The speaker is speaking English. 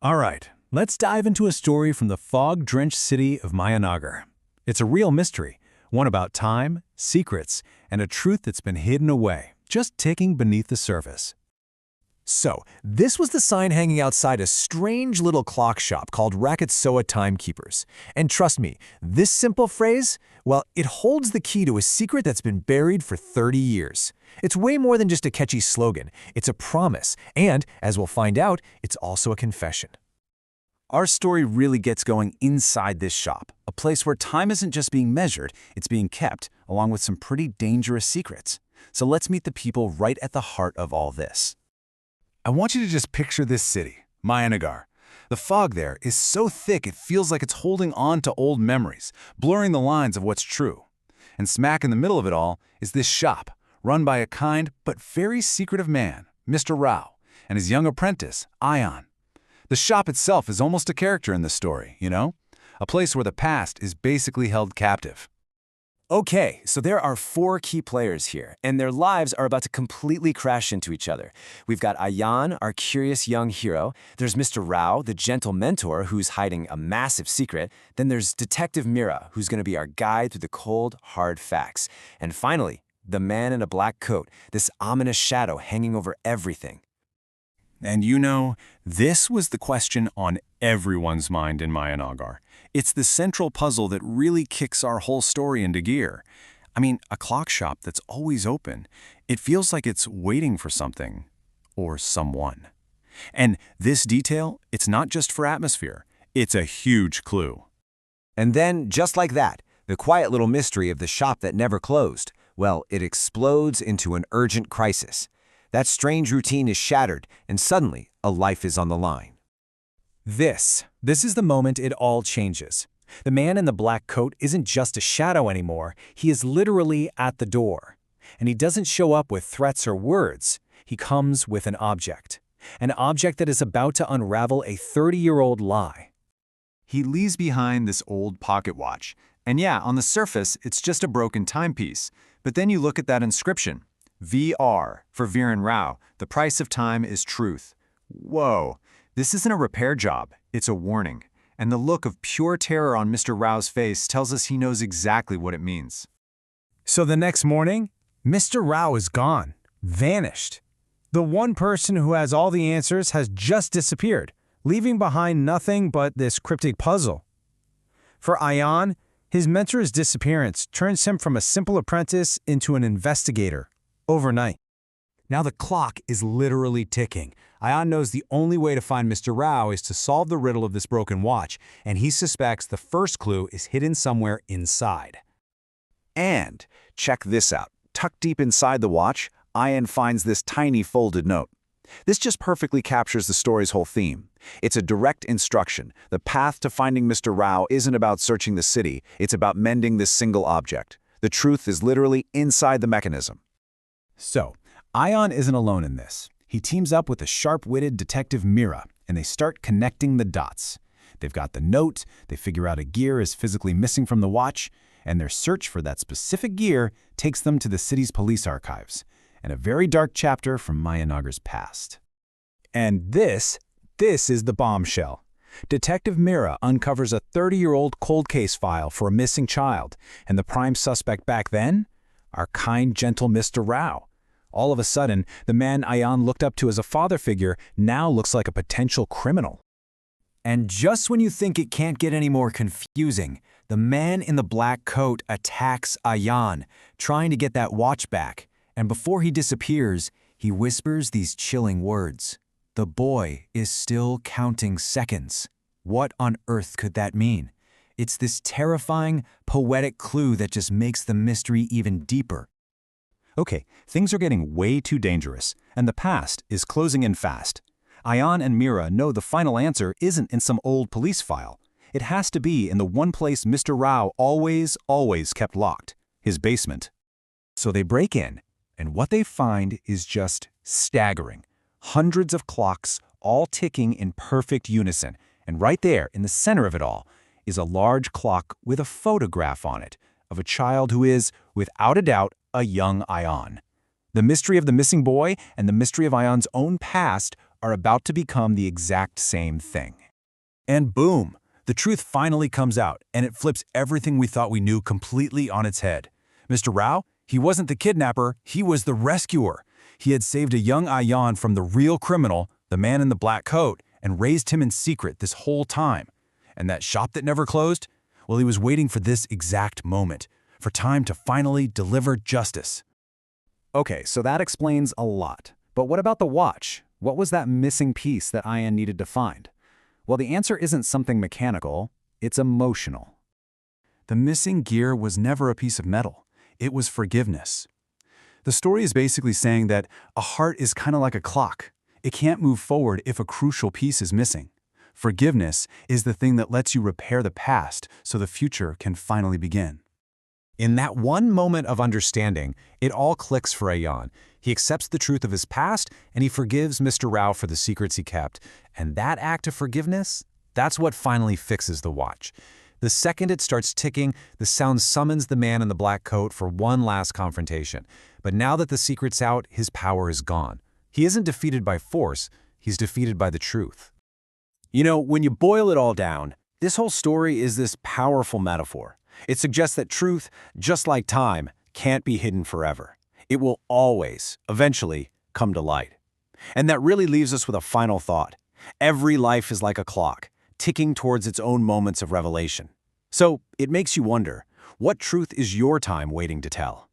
All right, let's dive into a story from the fog-drenched city of Mayanagar. It's a real mystery, one about time, secrets, and a truth that's been hidden away, just ticking beneath the surface. So, this was the sign hanging outside a strange little clock shop called Raketsoa Timekeepers. And trust me, this simple phrase, well, it holds the key to a secret that's been buried for 30 years. It's way more than just a catchy slogan. It's a promise, and, as we'll find out, it's also a confession. Our story really gets going inside this shop, a place where time isn't just being measured, it's being kept, along with some pretty dangerous secrets. So let's meet the people right at the heart of all this. I want you to just picture this city, Mayanagar. The fog there is so thick it feels like it's holding on to old memories, blurring the lines of what's true. And smack in the middle of it all is this shop, run by a kind but very secretive man, Mr. Rao, and his young apprentice, Ayan. The shop itself is almost a character in the story, you know? A place where the past is basically held captive. Okay, so there are 4 key players here, and their lives are about to completely crash into each other. We've got Ayan, our curious young hero. There's Mr. Rao, the gentle mentor who's hiding a massive secret. Then there's Detective Mira, who's going to be our guide through the cold, hard facts. And finally, the man in a black coat, this ominous shadow hanging over everything. And you know, this was the question on everyone's mind in Mayanagar. It's the central puzzle that really kicks our whole story into gear. I mean, a clock shop that's always open. It feels like it's waiting for something, or someone. And this detail, it's not just for atmosphere. It's a huge clue. And then, just like that, the quiet little mystery of the shop that never closed, well, it explodes into an urgent crisis. That strange routine is shattered, and suddenly, a life is on the line. This is the moment it all changes. The man in the black coat isn't just a shadow anymore, he is literally at the door. And he doesn't show up with threats or words, he comes with an object that is about to unravel a 30-year-old lie. He leaves behind this old pocket watch, and yeah, on the surface, it's just a broken timepiece. But then you look at that inscription, VR, for Viren Rao, the price of time is truth. Whoa, this isn't a repair job, it's a warning. And the look of pure terror on Mr. Rao's face tells us he knows exactly what it means. So the next morning, Mr. Rao is gone, vanished. The one person who has all the answers has just disappeared, leaving behind nothing but this cryptic puzzle. For Ayan, his mentor's disappearance turns him from a simple apprentice into an investigator, overnight. Now the clock is literally ticking. Ayan knows the only way to find Mr. Rao is to solve the riddle of this broken watch, and he suspects the first clue is hidden somewhere inside. And check this out. Tucked deep inside the watch, Ayan finds this tiny folded note. This just perfectly captures the story's whole theme. It's a direct instruction. The path to finding Mr. Rao isn't about searching the city, it's about mending this single object. The truth is literally inside the mechanism. So, Ayan isn't alone in this. He teams up with the sharp-witted Detective Mira, and they start connecting the dots. They've got the note, they figure out a gear is physically missing from the watch, and their search for that specific gear takes them to the city's police archives, and a very dark chapter from Mayanagar's past. And this is the bombshell. Detective Mira uncovers a 30-year-old cold case file for a missing child, and the prime suspect back then? Our kind, gentle Mr. Rao. All of a sudden, the man Ayan looked up to as a father figure now looks like a potential criminal. And just when you think it can't get any more confusing, the man in the black coat attacks Ayan, trying to get that watch back. And before he disappears, he whispers these chilling words. The boy is still counting seconds. What on earth could that mean? It's this terrifying, poetic clue that just makes the mystery even deeper. Okay, things are getting way too dangerous, and the past is closing in fast. Ayan and Mira know the final answer isn't in some old police file. It has to be in the one place Mr. Rao always kept locked, his basement. So they break in, and what they find is just staggering. Hundreds of clocks, all ticking in perfect unison, and right there, in the center of it all, is a large clock with a photograph on it of a child who is, without a doubt, a young Ayan. The mystery of the missing boy and the mystery of Ayan's own past are about to become the exact same thing. And boom! The truth finally comes out, and it flips everything we thought we knew completely on its head. Mr. Rao, he wasn't the kidnapper, he was the rescuer. He had saved a young Ayan from the real criminal, the man in the black coat, and raised him in secret this whole time. And that shop that never closed? Well, he was waiting for this exact moment, for time to finally deliver justice. Okay, so that explains a lot. But what about the watch? What was that missing piece that Ayan needed to find? Well, the answer isn't something mechanical, it's emotional. The missing gear was never a piece of metal. It was forgiveness. The story is basically saying that a heart is kind of like a clock. It can't move forward if a crucial piece is missing. Forgiveness is the thing that lets you repair the past so the future can finally begin. In that one moment of understanding, it all clicks for Ayan. He accepts the truth of his past, and he forgives Mr. Rao for the secrets he kept. And that act of forgiveness, that's what finally fixes the watch. The second it starts ticking, the sound summons the man in the black coat for one last confrontation. But now that the secret's out, his power is gone. He isn't defeated by force, he's defeated by the truth. You know, when you boil it all down, this whole story is this powerful metaphor. It suggests that truth, just like time, can't be hidden forever. It will always, eventually, come to light. And that really leaves us with a final thought. Every life is like a clock, ticking towards its own moments of revelation. So it makes you wonder, what truth is your time waiting to tell?